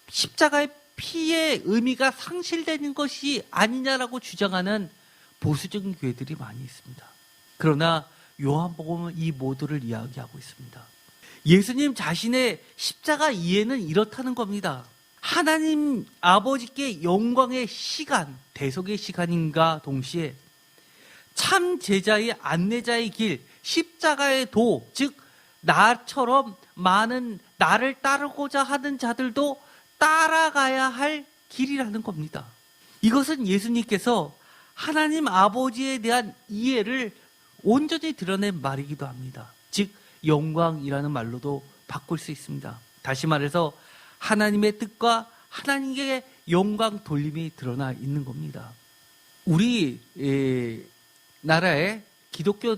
십자가의 피의 의미가 상실되는 것이 아니냐라고 주장하는 보수적인 교회들이 많이 있습니다. 그러나 요한복음은 이 모두를 이야기하고 있습니다. 예수님 자신의 십자가 이해는 이렇다는 겁니다. 하나님 아버지께 영광의 시간, 대속의 시간인가 동시에 참 제자의 안내자의 길, 십자가의 도, 즉 나처럼 많은 나를 따르고자 하는 자들도 따라가야 할 길이라는 겁니다. 이것은 예수님께서 하나님 아버지에 대한 이해를 온전히 드러낸 말이기도 합니다. 즉 영광이라는 말로도 바꿀 수 있습니다. 다시 말해서 하나님의 뜻과 하나님의 영광 돌림이 드러나 있는 겁니다. 우리 나라에 기독교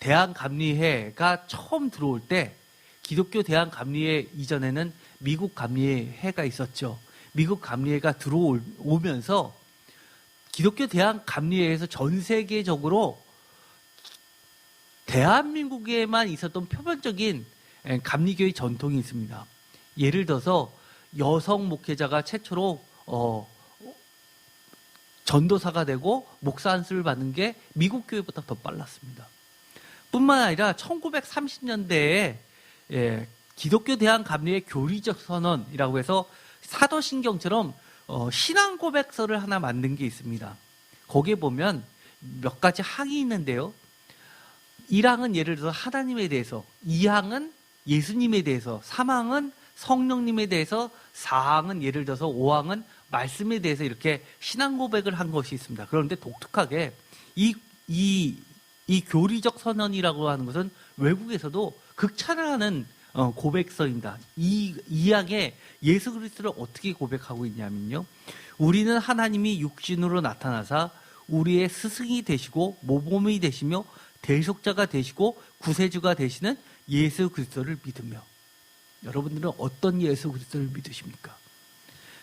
대한감리회가 처음 들어올 때 기독교 대한감리회 이전에는 미국 감리회가 있었죠. 미국 감리회가 들어오면서 기독교 대한감리회에서 전 세계적으로 대한민국에만 있었던 표면적인 감리교의 전통이 있습니다. 예를 들어서 여성 목회자가 최초로 전도사가 되고 목사 안수를 받는 게 미국 교회보다 더 빨랐습니다. 뿐만 아니라 1930년대에 기독교 대한감리회 교리적 선언이라고 해서 사도신경처럼 신앙 고백서를 하나 만든 게 있습니다. 거기에 보면 몇 가지 항이 있는데요. 1항은 예를 들어서 하나님에 대해서, 2항은 예수님에 대해서, 3항은 성령님에 대해서, 4항은 예를 들어서 5항은 말씀에 대해서 이렇게 신앙 고백을 한 것이 있습니다. 그런데 독특하게 이 교리적 선언이라고 하는 것은 외국에서도 극찬을 하는 고백서입니다. 이 항에 예수 그리스도를 어떻게 고백하고 있냐면요. 우리는 하나님이 육신으로 나타나사 우리의 스승이 되시고 모범이 되시며 대속자가 되시고 구세주가 되시는 예수 그리스도를 믿으며. 여러분들은 어떤 예수 그리스도를 믿으십니까?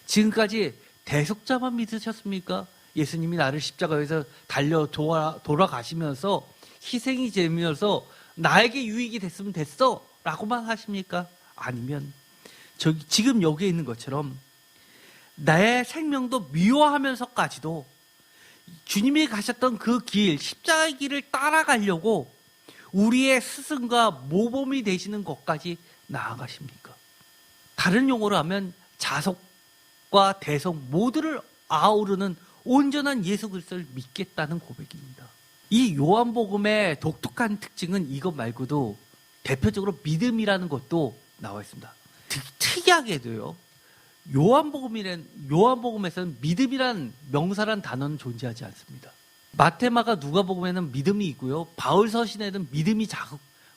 지금까지 대속자만 믿으셨습니까? 예수님이 나를 십자가에서 달려 돌아가시면서 희생이 되면서 나에게 유익이 됐으면 됐어 라고만 하십니까? 아니면 지금 여기에 있는 것처럼 나의 생명도 미워하면서까지도 주님이 가셨던 그 길, 십자가의 길을 따라가려고 우리의 스승과 모범이 되시는 것까지 나아가십니까? 다른 용어로 하면 자속과 대속 모두를 아우르는 온전한 예수 그리스도를 믿겠다는 고백입니다. 이 요한복음의 독특한 특징은 이것 말고도 대표적으로 믿음이라는 것도 나와 있습니다. 특이하게도요. 요한복음에서는 믿음이란 명사란 단어는 존재하지 않습니다. 마태마가 누가복음에는 믿음이 있고요. 바울 서신에는 믿음이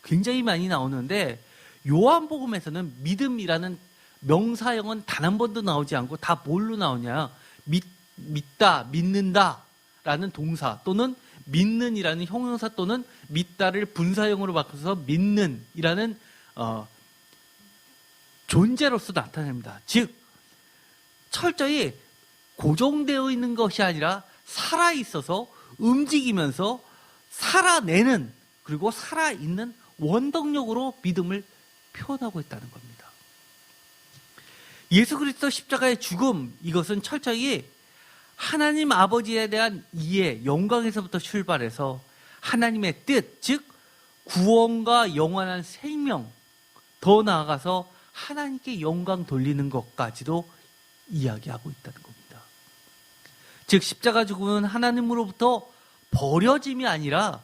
굉장히 많이 나오는데 요한복음에서는 믿음이라는 명사형은 단 한 번도 나오지 않고 다 뭘로 나오냐? 믿다, 믿는다 라는 동사 또는 믿는이라는 형용사 또는 믿다를 분사형으로 바꿔서 믿는이라는 존재로서 나타냅니다. 즉 철저히 고정되어 있는 것이 아니라 살아있어서 움직이면서 살아내는 그리고 살아있는 원동력으로 믿음을 표현하고 있다는 겁니다. 예수 그리스도 십자가의 죽음, 이것은 철저히 하나님 아버지에 대한 이해, 영광에서부터 출발해서 하나님의 뜻, 즉 구원과 영원한 생명, 더 나아가서 하나님께 영광 돌리는 것까지도 이야기하고 있다는 겁니다. 즉 십자가 죽음은 하나님으로부터 버려짐이 아니라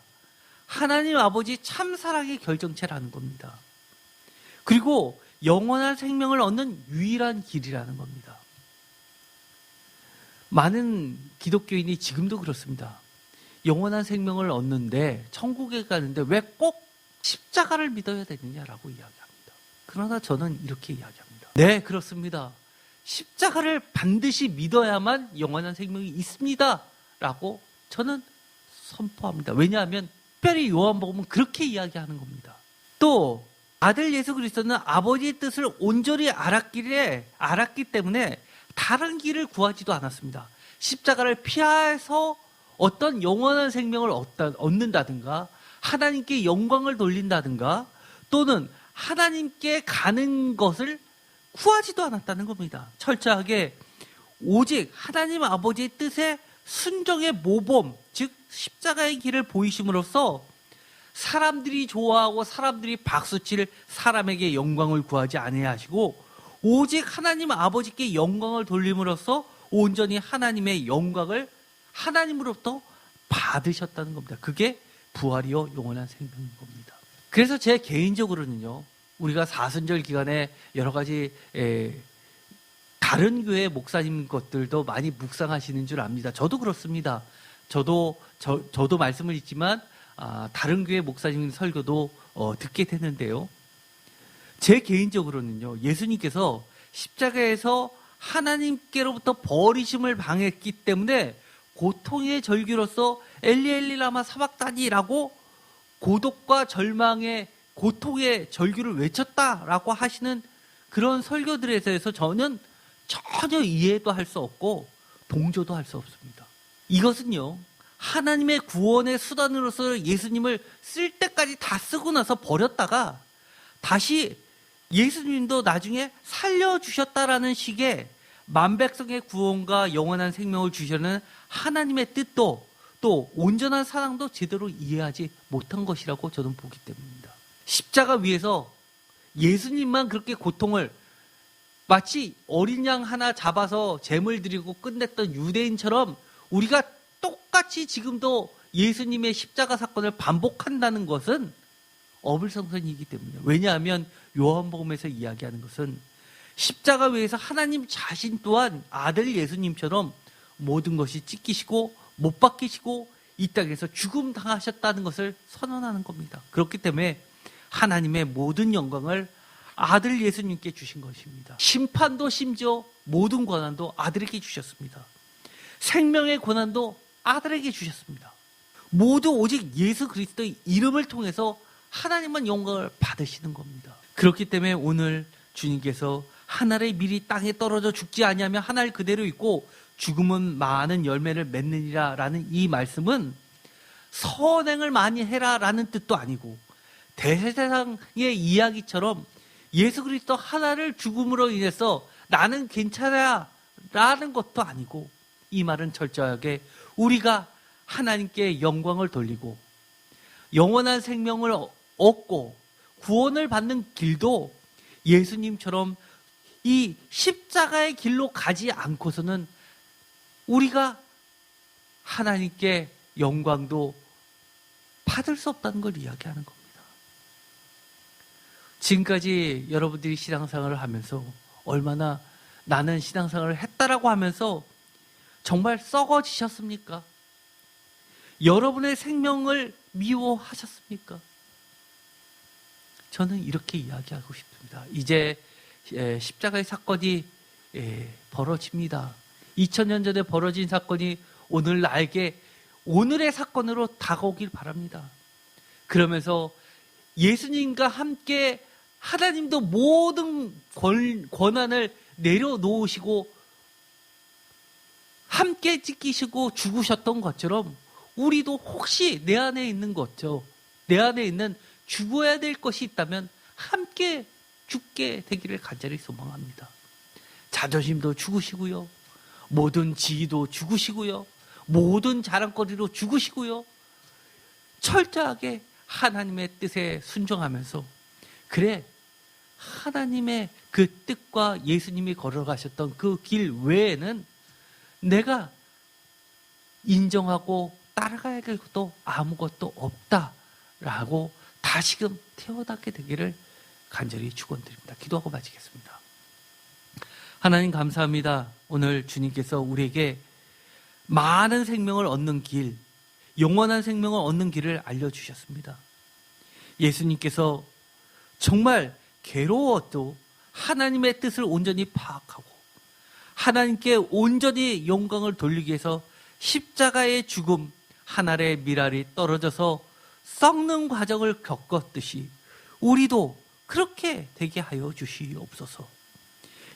하나님 아버지 참사랑의 결정체라는 겁니다. 그리고 영원한 생명을 얻는 유일한 길이라는 겁니다. 많은 기독교인이 지금도 그렇습니다. 영원한 생명을 얻는데 천국에 가는데 왜 꼭 십자가를 믿어야 되느냐라고 이야기합니다. 그러나 저는 이렇게 이야기합니다. 네, 그렇습니다. 십자가를 반드시 믿어야만 영원한 생명이 있습니다 라고 저는 선포합니다. 왜냐하면 특별히 요한복음은 그렇게 이야기하는 겁니다. 또 아들 예수 그리스도는 아버지의 뜻을 온전히 알았기 때문에 다른 길을 구하지도 않았습니다. 십자가를 피해서 어떤 영원한 생명을 얻는다든가 하나님께 영광을 돌린다든가 또는 하나님께 가는 것을 구하지도 않았다는 겁니다. 철저하게 오직 하나님 아버지의 뜻에 순종의 모범, 즉 십자가의 길을 보이심으로써 사람들이 좋아하고 사람들이 박수칠 사람에게 영광을 구하지 아니하시고 오직 하나님 아버지께 영광을 돌림으로써 온전히 하나님의 영광을 하나님으로부터 받으셨다는 겁니다. 그게 부활이요 영원한 생명인 겁니다. 그래서 제 개인적으로는요, 우리가 사순절 기간에 여러 가지 다른 교회 목사님 것들도 많이 묵상하시는 줄 압니다. 저도 그렇습니다. 저도 말씀을 읽지만 다른 교회 목사님 설교도 듣게 되는데요. 제 개인적으로는요, 예수님께서 십자가에서 하나님께로부터 버리심을 당했기 때문에 고통의 절규로서 엘리 엘리 라마 사박다니라고 고독과 절망의 고통의 절규를 외쳤다라고 하시는 그런 설교들에 대해서 저는 전혀 이해도 할 수 없고 동조도 할 수 없습니다. 이것은요, 하나님의 구원의 수단으로서 예수님을 쓸 때까지 다 쓰고 나서 버렸다가 다시 예수님도 나중에 살려주셨다라는 식의 만백성의 구원과 영원한 생명을 주시는 하나님의 뜻도 또 온전한 사랑도 제대로 이해하지 못한 것이라고 저는 보기 때문입니다. 십자가 위에서 예수님만 그렇게 고통을 마치 어린 양 하나 잡아서 제물 드리고 끝냈던 유대인처럼 우리가 똑같이 지금도 예수님의 십자가 사건을 반복한다는 것은 어불성설이기 때문이에요. 왜냐하면 요한복음에서 이야기하는 것은 십자가 위에서 하나님 자신 또한 아들 예수님처럼 모든 것이 찢기시고 못 박히시고 이 땅에서 죽음 당하셨다는 것을 선언하는 겁니다. 그렇기 때문에 하나님의 모든 영광을 아들 예수님께 주신 것입니다. 심판도 심지어 모든 권한도 아들에게 주셨습니다. 생명의 권한도 아들에게 주셨습니다. 모두 오직 예수 그리스도의 이름을 통해서 하나님만 영광을 받으시는 겁니다. 그렇기 때문에 오늘 주님께서 하늘의 밀이 땅에 떨어져 죽지 아니하면 하늘 그대로 있고 죽음은 많은 열매를 맺느니라 라는 이 말씀은 선행을 많이 해라 라는 뜻도 아니고 대세상의 이야기처럼 예수 그리스도 하나를 죽음으로 인해서 나는 괜찮아 라는 것도 아니고 이 말은 철저하게 우리가 하나님께 영광을 돌리고 영원한 생명을 얻고 구원을 받는 길도 예수님처럼 이 십자가의 길로 가지 않고서는 우리가 하나님께 영광도 받을 수 없다는 걸 이야기하는 겁니다. 지금까지 여러분들이 신앙생활을 하면서 얼마나 나는 신앙생활을 했다라고 하면서 정말 썩어지셨습니까? 여러분의 생명을 미워하셨습니까? 저는 이렇게 이야기하고 싶습니다. 이제 십자가의 사건이 벌어집니다. 2000년 전에 벌어진 사건이 오늘 나에게 오늘의 사건으로 다가오길 바랍니다. 그러면서 예수님과 함께 하나님도 모든 권한을 내려놓으시고 함께 찢기시고 죽으셨던 것처럼 우리도 혹시 내 안에 있는 것죠. 내 안에 있는 죽어야 될 것이 있다면 함께 죽게 되기를 간절히 소망합니다. 자존심도 죽으시고요. 모든 지위도 죽으시고요. 모든 자랑거리로 죽으시고요. 철저하게 하나님의 뜻에 순종하면서 그래 하나님의 그 뜻과 예수님이 걸어가셨던 그 길 외에는 내가 인정하고 따라가야 될 것도 아무것도 없다라고 다시금 태어나게 되기를 간절히 축원드립니다. 기도하고 마치겠습니다. 하나님 감사합니다. 오늘 주님께서 우리에게 많은 생명을 얻는 길, 영원한 생명을 얻는 길을 알려주셨습니다. 예수님께서 정말 괴로워도 하나님의 뜻을 온전히 파악하고 하나님께 온전히 영광을 돌리기 위해서 십자가의 죽음, 한 알의 밀알이 떨어져서 썩는 과정을 겪었듯이 우리도 그렇게 되게 하여 주시옵소서.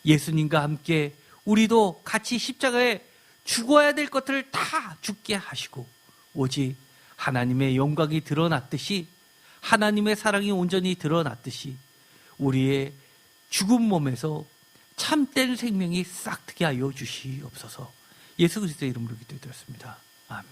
예수님과 함께 우리도 같이 십자가에 죽어야 될 것들을 다 죽게 하시고 오직 하나님의 영광이 드러났듯이 하나님의 사랑이 온전히 드러났듯이 우리의 죽은 몸에서 참된 생명이 싹트게 하여 주시옵소서. 예수 그리스도의 이름으로 기도드렸습니다. 아멘.